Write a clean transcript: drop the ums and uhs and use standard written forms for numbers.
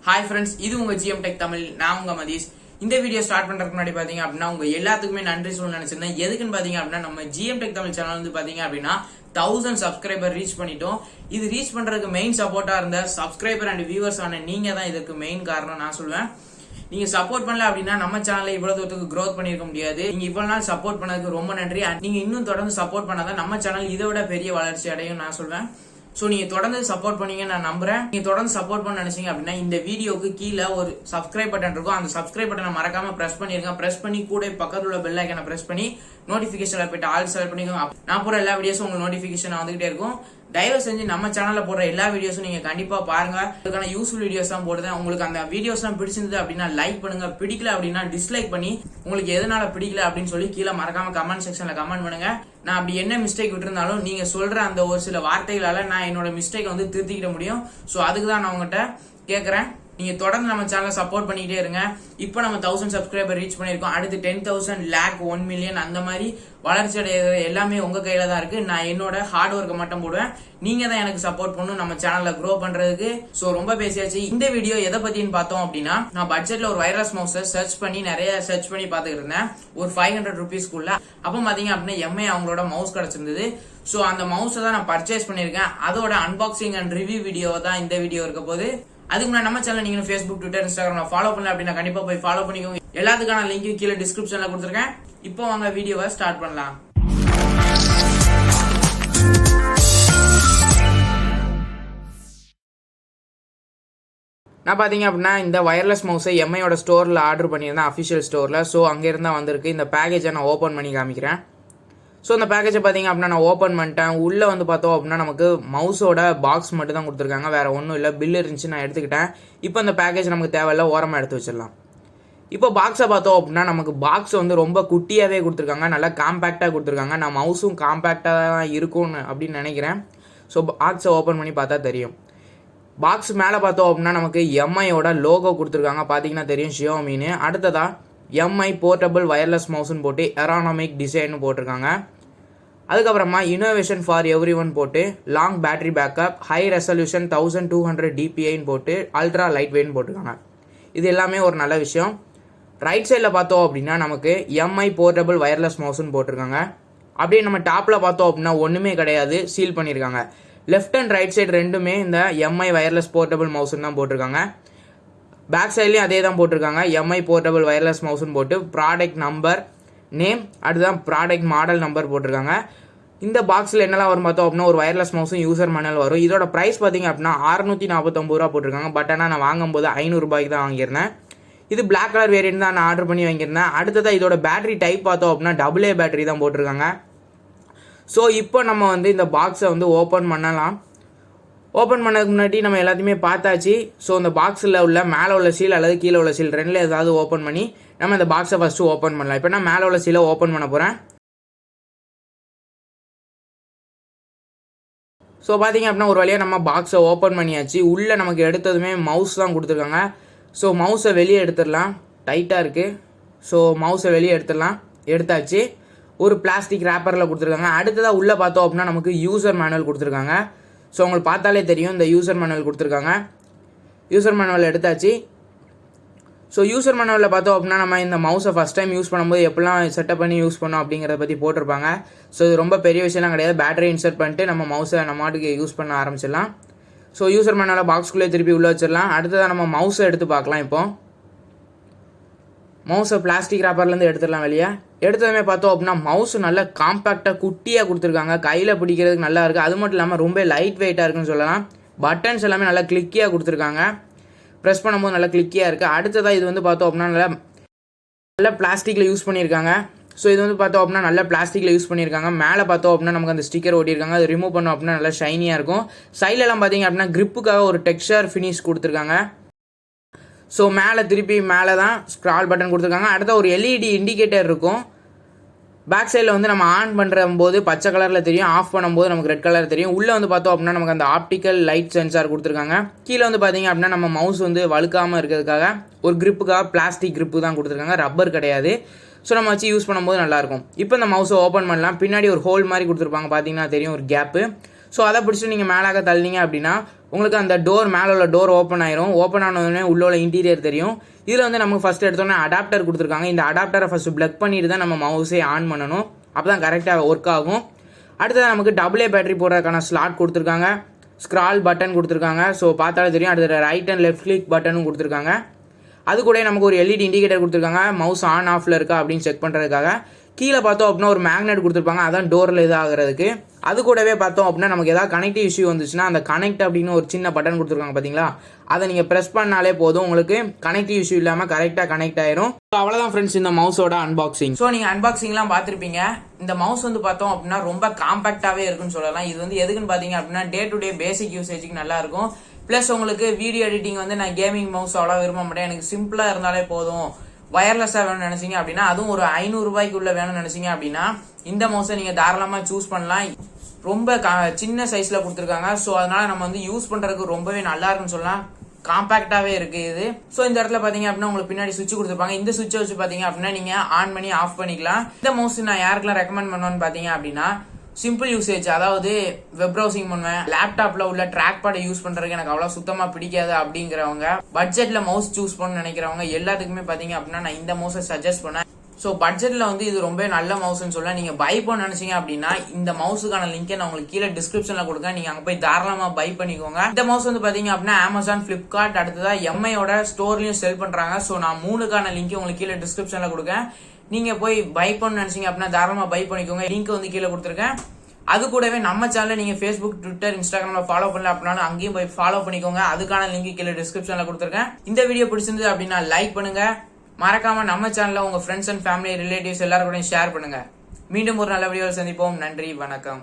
Hi friends, இது உங்க GM Tech Tamil. நான் உங்க மதீஷ். இந்த வீடியோ ஸ்டார்ட் பண்றதுக்கு முன்னாடி பாத்தீங்க அப்படின்னா உங்க எல்லாத்துக்குமே நன்றி சொல்ல நினைச்சிருந்தேன். எதுக்குன்னு பாத்தீங்க அப்படின்னா நம்ம GM Tech தமிழ் சேனல் வந்து பாத்தீங்க அப்படின்னா 1000 சப்ஸ்கிரைபர் ரீச் பண்ணிட்டோம். இது ரீச் பண்றதுக்கு மெயின் சப்போர்ட்டா இருந்த சப்ஸ்கிரைபர் அண்ட் வியூவர்ஸ் ஆன நீங்க தான் இதுக்கு மெயின் காரணம் நான் சொல்லுவேன். நீங்க சப்போர்ட் பண்ணல அப்படின்னா நம்ம சேனலை இவ்வளவு தூரத்துக்கு க்ரோத் பண்ணிருக்க முடியாது. நீங்க இவ்வளவு நாள் சப்போர்ட் பண்ணதுக்கு ரொம்ப நன்றி. நீங்க இன்னும் தொடர்ந்து சப்போர்ட் பண்ணாதான் நம்ம சேனல் இதை விட பெரிய வளர்ச்சி அடையும் நான் சொல்வேன். சோ நீங்க தொடர்ந்து சப்போர்ட் பண்ணீங்க நான் நம்புறேன். நீங்க தொடர்ந்து சப்போர்ட் பண்ண நினைச்சீங்க அப்படின்னா இந்த வீடியோக்கு கீழே ஒரு சப்ஸ்கிரைப் பட்டன் இருக்கும். அந்த சப்ஸ்கிரைப் பட்டனை மறக்காம பிரஸ் பண்ணிருங்க. பிரஸ் பண்ணி கூட பக்கத்துல உள்ள பெல் ஐக்கனை பிரஸ் பண்ணி நோட்டிபிகேஷன்ல போயிட்டு ஆல் செலக்ட் பண்ணிக்கோங்க. நான் போற எல்லா வீடியோஸும் உங்களுக்கு நோட்டிபிகேஷன் வந்துகிட்டே இருக்கும். தயவு செஞ்சு நம்ம சேனல்ல போடுற எல்லா வீடியோஸும் நீங்க கண்டிப்பா பாருங்க. அதுக்கான யூஸ்ஃபுல் வீடியோஸ் தான் போடுறேன். உங்களுக்கு அந்த வீடியோஸ் எல்லாம் பிடிச்சிருந்தது அப்படின்னா லைக் பண்ணுங்க. பிடிக்கல அப்படின்னா டிஸ்லைக் பண்ணி உங்களுக்கு எதனால பிடிக்கல அப்படின்னு சொல்லி கீழே மறக்காம கமெண்ட் செக்ஷன்ல கமெண்ட் பண்ணுங்க. நான் அப்படி என்ன மிஸ்டேக் விட்டுருந்தாலும் நீங்க சொல்ற அந்த ஒரு சில வார்த்தைகளால நான் என்னோட மிஸ்டேக் வந்து திருத்திக்கிட முடியும். சோ அதுக்கு தான் நான் உங்ககிட்ட கேக்குறேன். நீங்க தொடர்ந்து நம்ம சேனலை சப்போர்ட் பண்ணிக்கிட்டே இருங்க. இப்போ நம்ம 1000 சப்ஸ்கிரைபர் ரீச் பண்ணிருக்கோம். அடுத்து 10,000 லேக் 1 மில்லியன் அந்த மாதிரி வளர்ச்சி அடைகிறது எல்லாமே உங்க கையில தான் இருக்கு. நான் என்னோட ஹார்ட் ஒர்க்கை மட்டும் போடுவேன். நீங்க தான் எனக்கு சப்போர்ட் பண்ணணும் நம்ம சேனல்ல க்ரோ பண்றதுக்கு. சோ ரொம்ப பேசியாச்சு. இந்த வீடியோ எதை பத்தின்னு பார்த்தோம் அப்படின்னா நான் பட்ஜெட்ல ஒரு வைரஸ் மவுஸை சர்ச் பண்ணி நிறைய சர்ச் பண்ணி பாத்துக்கிட்டு இருந்தேன். ஒரு 500 ருபீஸ்க்குள்ள. அப்ப பாத்தீங்க அப்படின்னா எம்ஐ அவங்களோட மவுஸ் கிடைச்சிருந்தது. சோ அந்த மவுஸை தான் நான் பர்ச்சேஸ் பண்ணிருக்கேன். அதோட அன்பாக்சிங் அண்ட் ரிவ்யூ வீடியோ தான் இந்த வீடியோ இருக்க போது. அதுக்கு முன்னாடி நம்ம சேனல் நீங்க Facebook, Twitter, Instagram ஃபாலோ பண்ணல அப்படின்னா கண்டிப்பா போய் ஃபாலோ பண்ணிக்கோங்க. எல்லாத்துக்கான லிங்க் கீழே டிஸ்கிரிப்ஷன்ல கொடுத்துருக்கேன். இப்போ வாங்க வீடியோவை ஸ்டார்ட் பண்ணலாம். நான் பாத்தீங்க அப்படின்னா இந்த வயர்லெஸ் மவுஸை எம்ஐயோட ஸ்டோர்ல ஆர்டர் பண்ணியிருந்தேன், அஃபிஷியல் ஸ்டோர்ல. ஸோ அங்கே இருந்தா வந்திருக்கு. இந்த பேக்கேஜை நான் ஓப்பன் பண்ணி காமிக்கிறேன். ஸோ இந்த பேக்கேஜை பார்த்தீங்க அப்படின்னா நான் ஓப்பன் பண்ணிட்டேன். உள்ளே வந்து பார்த்தோம் அப்படின்னா நமக்கு மவுஸோட பாக்ஸ் மட்டும் தான் கொடுத்துருக்காங்க, வேற ஒன்றும் இல்லை. பில் இருந்துச்சு, நான் எடுத்துக்கிட்டேன். இப்போ இந்த பேக்கேஜ் நமக்கு தேவையில்ல, ஓரமாக எடுத்து வச்சிடலாம். இப்போ பாக்ஸை பார்த்தோம் அப்படின்னா நமக்கு பாக்ஸ் வந்து ரொம்ப குட்டியாகவே கொடுத்துருக்காங்க, நல்லா காம்பேக்டாக கொடுத்துருக்காங்க. நான் மவுஸும் காம்பேக்டாக தான் இருக்கும்னு அப்படின்னு நினைக்கிறேன். ஸோ பாக்ஸை ஓப்பன் பண்ணி பார்த்தா தெரியும். பாக்ஸ் மேலே பார்த்தோம் அப்படின்னா நமக்கு எம்ஐயோட லோகோ கொடுத்துருக்காங்க, பார்த்தீங்கன்னா தெரியும், ஷியோமின்னு. அடுத்ததா எம்ஐ போர்ட்டபிள் வயர்லெஸ் மவுஸ்ன்னு போட்டு எரானாமிக் டிசைன் போட்டிருக்காங்க. அதுக்கப்புறமா இனோவேஷன் ஃபார் எவ்ரி ஒன் போட்டு long battery backup, high resolution 1200 DPIன்னு போட்டு அல்ட்ரா லைட் வெயிட்னு போட்டிருக்காங்க. இது எல்லாமே ஒரு நல்ல விஷயம். ரைட் சைடில் பார்த்தோம் அப்படின்னா நமக்கு எம்ஐ போர்ட்டபிள் வயர்லெஸ் மவுஸ்ன்னு போட்டிருக்காங்க. அப்படியே நம்ம டாப்பில் பார்த்தோம் அப்படின்னா ஒன்றுமே கிடையாது, சீல் பண்ணியிருக்காங்க. லெஃப்ட் அண்ட் ரைட் சைடு ரெண்டுமே இந்த எம்ஐ வயர்லெஸ் போர்ட்டபிள் மவுஸ்ன்னு தான் போட்டிருக்காங்க. பேக் சைட்லேயும் அதே தான் போட்டிருக்காங்க, எம்ஐ போர்ட்டபிள் வயர்லெஸ் மவுஸ்ன்னு போட்டு ப்ராடக்ட் நம்பர், நேம், அடுத்ததான் ப்ராடக்ட் மாடல் நம்பர் போட்டிருக்காங்க. இந்த பாக்ஸில் என்னெல்லாம் வரும் பார்த்தோம் அப்படின்னா ஒரு வயர்லெஸ் மவுஸும் யூசர் மேனுவல் வரும். இதோட ப்ரைஸ் பார்த்தீங்க அப்படின்னா 649 ரூபா போட்டிருக்காங்க. பட் ஆனால் நான் வாங்கும்போது 500 ரூபாய்க்கு தான் வாங்கியிருந்தேன். இது பிளாக் கலர் வேரியன்ட் தான் நான் ஆர்டர் பண்ணி வாங்கியிருந்தேன். அடுத்ததான் இதோட பேட்டரி டைப் பார்த்தோம் அப்படின்னா AA பேட்டரி தான் போட்டிருக்காங்க. ஸோ இப்போ நம்ம வந்து இந்த பாக்ஸை வந்து ஓப்பன் பண்ணலாம். ஓப்பன் பண்ணதுக்கு முன்னாடி நம்ம எல்லாத்தையுமே பார்த்தாச்சு. ஸோ இந்த பாக்ஸில் உள்ள மேலே உள்ள சீல் அல்லது கீழே உள்ள சீல் ரெண்டில் ஏதாவது ஓப்பன் பண்ணி நம்ம இந்த பாக்ஸை ஃபஸ்ட்டு ஓப்பன் பண்ணலாம். இப்போ நான் மேலே உள்ள சீலை ஓப்பன் பண்ண போகிறேன். ஸோ பார்த்தீங்க அப்படின்னா ஒரு வழியாக நம்ம பாக்ஸை ஓப்பன் பண்ணியாச்சு. உள்ளே நமக்கு எடுத்ததுமே மவுஸ் தான் கொடுத்துருக்காங்க. ஸோ மவுஸை வெளியே எடுத்துடலாம், டைட்டாக இருக்குது. ஸோ மவுஸை வெளியே எடுத்தாச்சு. ஒரு பிளாஸ்டிக் ரேப்பரில் கொடுத்துருக்காங்க. அடுத்ததாக உள்ளே பார்த்தோம் அப்படின்னா நமக்கு யூசர் மேனுவல் கொடுத்துருக்காங்க. ஸோ உங்களுக்கு பார்த்தாலே தெரியும், இந்த யூசர் மேனுவல் கொடுத்துருக்காங்க. யூசர் மேனுவல் எடுத்தாச்சு. ஸோ யூசர் மேனுவலில் பார்த்தோம் அப்படின்னா நம்ம இந்த மவுஸை ஃபஸ்ட் டைம் யூஸ் பண்ணும்போது எப்படிலாம் செட்டப் பண்ணி யூஸ் பண்ணோம் அப்படிங்கிறத பற்றி போட்டிருப்பாங்க. ஸோ இது ரொம்ப பெரிய விஷயம்லாம் கிடையாது. பேட்டரி இன்சர்ட் பண்ணிட்டு நம்ம மவுஸை நம்ம மாட்டுக்கு யூஸ் பண்ண ஆரம்பிச்சிடலாம். ஸோ யூசர் மேனுவலை பாக்ஸ்குள்ளே திருப்பி உள்ளே வச்சிடலாம். அடுத்ததாக நம்ம மவுஸை எடுத்து பார்க்கலாம். இப்போ மவுஸை பிளாஸ்டிக் ரேப்பர்லேருந்து எடுத்துடலாம் வெளியே. எடுத்ததுமே பார்த்தோம் அப்படின்னா மவுஸ் நல்லா காம்பேக்டாக குட்டியாக கொடுத்துருக்காங்க, கையில் பிடிக்கிறதுக்கு நல்லா இருக்குது. அது மட்டும் இல்லாமல் ரொம்ப லைட் வெயிட்டாக இருக்குன்னு சொல்லலாம். பட்டன்ஸ் எல்லாமே நல்லா கிளிக்கியாக கொடுத்துருக்காங்க, ப்ரெஸ் பண்ணும்போது நல்லா கிளிக்கியாக இருக்குது. அடுத்ததாக இது வந்து பார்த்தோம் அப்படின்னா நல்லா பிளாஸ்டிக்கில் யூஸ் பண்ணியிருக்காங்க. ஸோ இது வந்து பார்த்தோம் அப்படின்னா நல்லா பிளாஸ்டிக்கில் யூஸ் பண்ணியிருக்காங்க. மேலே பார்த்தோம் அப்படின்னா நமக்கு அந்த ஸ்டிக்கர் ஓட்டியிருக்காங்க. அது ரிமூவ் பண்ணோம் அப்படின்னா நல்லா ஷைனியாக இருக்கும். சைட்லலாம் பார்த்தீங்க அப்படின்னா கிரிப்புக்காக ஒரு டெக்ஸ்சர் ஃபினிஷ் கொடுத்துருக்காங்க. ஸோ திருப்பி மேலே தான் ஸ்க்ரால் பட்டன் கொடுத்துருக்காங்க. அடுத்த ஒரு LED இண்டிகேட்டர் இருக்கும். பேக் சைடில் வந்து நம்ம ஆன் பண்ணுற போது பச்சை கலரில் தெரியும், ஆஃப் பண்ணும்போது நமக்கு ரெட் கலர் தெரியும். உள்ளே வந்து பார்த்தோம் அப்படின்னா நமக்கு அந்த ஆப்டிக்கல் லைட் சென்சார் கொடுத்துருக்காங்க. கீழே வந்து பார்த்தீங்க அப்படின்னா நம்ம மவுஸ் வந்து வழுக்காமல் இருக்கிறதுக்காக ஒரு கிரிப்புக்காக பிளாஸ்டிக் கிரிப்பு தான் கொடுத்துருக்காங்க, ரப்பர் கிடையாது. ஸோ நம்ம வச்சு யூஸ் பண்ணும்போது நல்லாயிருக்கும். இப்போ இந்த மவுஸை ஓப்பன் பண்ணலாம். பின்னாடி ஒரு ஹோல் மாதிரி கொடுத்துருப்பாங்க, பார்த்தீங்கன்னா தெரியும், ஒரு கேப்பு. ஸோ அதை பிடிச்சி நீங்கள் மேலாக தள்ளினீங்க அப்படின்னா உங்களுக்கு அந்த டோர் மேலே உள்ள டோர் ஓப்பன் ஆயிரும். ஓப்பன் ஆனதுமே உள்ள இன்டீரியர் தெரியும். இதில் வந்து நமக்கு ஃபஸ்ட் எடுத்தோன்னே அடாப்டர் கொடுத்துருக்காங்க. இந்த அடாப்டரை ஃபஸ்ட்டு ப்ளக் பண்ணிட்டு தான் நம்ம மவுஸே ஆன் பண்ணணும். அப்போ தான் கரெக்டாக ஒர்க் ஆகும். அடுத்தது நமக்கு AA பேட்டரி போடுறதுக்கான ஸ்லாட் கொடுத்துருக்காங்க. ஸ்க்ரால் பட்டன் கொடுத்துருக்காங்க. ஸோ பார்த்தாலே தெரியும். அடுத்த ரைட் அண்ட் லெஃப்ட் கிளிக் பட்டனும் கொடுத்துருக்காங்க. அது கூட நமக்கு ஒரு LED இண்டிகேட்டர் கொடுத்துருக்காங்க. மவுஸ் ஆன் ஆஃபில் இருக்கா அப்படின்னு செக் பண்ணுறதுக்காக. கீழே பார்த்தோம் அப்படின்னா ஒரு மேக்னெட் கொடுத்துருப்பாங்க. அதான் டோரில் இதாகிறதுக்கு. அது கூடவே பார்த்தோம் அப்படின்னா நமக்கு ஏதாவது கனெக்டிவ் இஷ்யூ வந்துச்சுன்னா அந்த கனெக்ட் அப்படின்னு ஒரு சின்ன பட்டன் கொடுத்துருக்காங்க பார்த்தீங்களா, அதை நீங்கள் ப்ரெஸ் பண்ணாலே போதும், உங்களுக்கு கனெக்டிவ் இஷ்யூ இல்லாமல் கரெக்டாக கனெக்ட் ஆயிரும். ஸோ அவ்வளோதான் ஃப்ரெண்ட்ஸ் இந்த மவுஸோட அன்பாக்சிங். ஸோ நீங்கள் அன்பாக்சிங்லாம் பார்த்துருப்பீங்க. இந்த மவுஸ் வந்து பார்த்தோம் அப்படின்னா ரொம்ப காம்பாக்டாகவே இருக்குன்னு சொல்லலாம். இது வந்து எதுக்குன்னு பார்த்தீங்க அப்படின்னா டே டு டே பேசிக் யூசேஜுக்கு நல்லா இருக்கும். ப்ளஸ் உங்களுக்கு வீடியோ எடிட்டிங் வந்து நான் கேமிங் மவுஸ் அவ்வளோ விரும்ப மாட்டேன், எனக்கு சிம்பிளாக இருந்தாலே போதும், வயர்லெஸ்ஸாக வேணும்னு நினைச்சீங்க அப்படின்னா, அதுவும் ஒரு 500 ரூபாய்க்குள்ள வேணும்னு நினைச்சீங்க அப்படின்னா இந்த மவுஸை நீங்கள் தாராளமாக சூஸ் பண்ணலாம். ரொம்ப சின்ன சைஸ்ல கொடுத்துருக்காங்க. ஸோ அதனால நம்ம வந்து யூஸ் பண்றதுக்கு ரொம்பவே நல்லா இருக்குன்னு சொல்லலாம். காம்பாக்டாவே இருக்கு இது. ஸோ இந்த இடத்துல பாத்தீங்க அப்படின்னா உங்களுக்கு பின்னாடி சுவிட்ச் கொடுத்துருப்பாங்க. இந்த சுவிட்சை வச்சு பாத்தீங்க அப்படின்னா நீங்க ஆன் பண்ணி ஆஃப் பண்ணிக்கலாம். இந்த மவுஸ் நான் யாருக்கெல்லாம் ரெக்கமெண்ட் பண்ணுவேன்னு பாத்தீங்க அப்படின்னா, சிம்பிள் யூசேஜ், அதாவது வெப் ப்ரௌசிங் பண்ணுவேன், லேப்டாப்ல உள்ள ட்ராக் பேடை யூஸ் பண்றதுக்கு எனக்கு அவ்வளவு சுத்தமா பிடிக்காது அப்படிங்கிறவங்க, பட்ஜெட்ல மவுஸ் சூஸ் பண்ண நினைக்கிறவங்க எல்லாத்துக்குமே பாத்தீங்க அப்படின்னா நான் இந்த மவுஸை சஜஸ்ட் பண்ணேன். ஸோ பட்ஜெட்ல வந்து இது ரொம்ப நல்ல மவுஸ்ன்னு சொல்ல, நீங்க பை பண்ண நினைச்சீங்க அப்படின்னா இந்த மவுஸுக்கான லிங்கை நான் உங்களுக்கு கீழே டிஸ்கிரிப்ஷன்ல கொடுக்க, நீங்க அங்க போய் தாராளமா பை பண்ணிக்கோங்க. இந்த மவுஸ் வந்து பாத்தீங்க அப்படின்னா அமேசான், பிளிப்கார்ட், அடுத்ததா எம்ஐயோட ஸ்டோர்லயும் செல் பண்றாங்க. ஸோ நான் 3க்கான லிங்க் உங்களுக்கு கீழே டிஸ்கிரிப்ஷன்ல கொடுக்கேன். நீங்க போய் பை பண்ண நினைச்சீங்க அப்படின்னா தாராளமா பை பண்ணிக்கோங்க. லிங்க் வந்து கீழே கொடுத்துருக்கேன். அது கூடவே நம்ம சேனலை நீங்க Facebook, Twitter, Instagramல ஃபாலோ பண்ணல அப்படின்னா அங்கேயும் போய் ஃபாலோ பண்ணிக்கோங்க. அதுக்கான லிங்க் கீழே டிஸ்கிரிப்ஷன்ல கொடுத்துருக்கேன். இந்த வீடியோ பிடிச்சிருந்தது அப்படின்னா லைக் பண்ணுங்க. மறக்காம நம்ம சேனல்ல உங்க ஃப்ரெண்ட்ஸ் அண்ட் ஃபேமிலி ரிலேட்டிவ்ஸ் எல்லாரும் கூட ஷேர் பண்ணுங்க. மீண்டும் ஒரு நல்ல வீடியோவில் சந்திப்போம். நன்றி, வணக்கம்.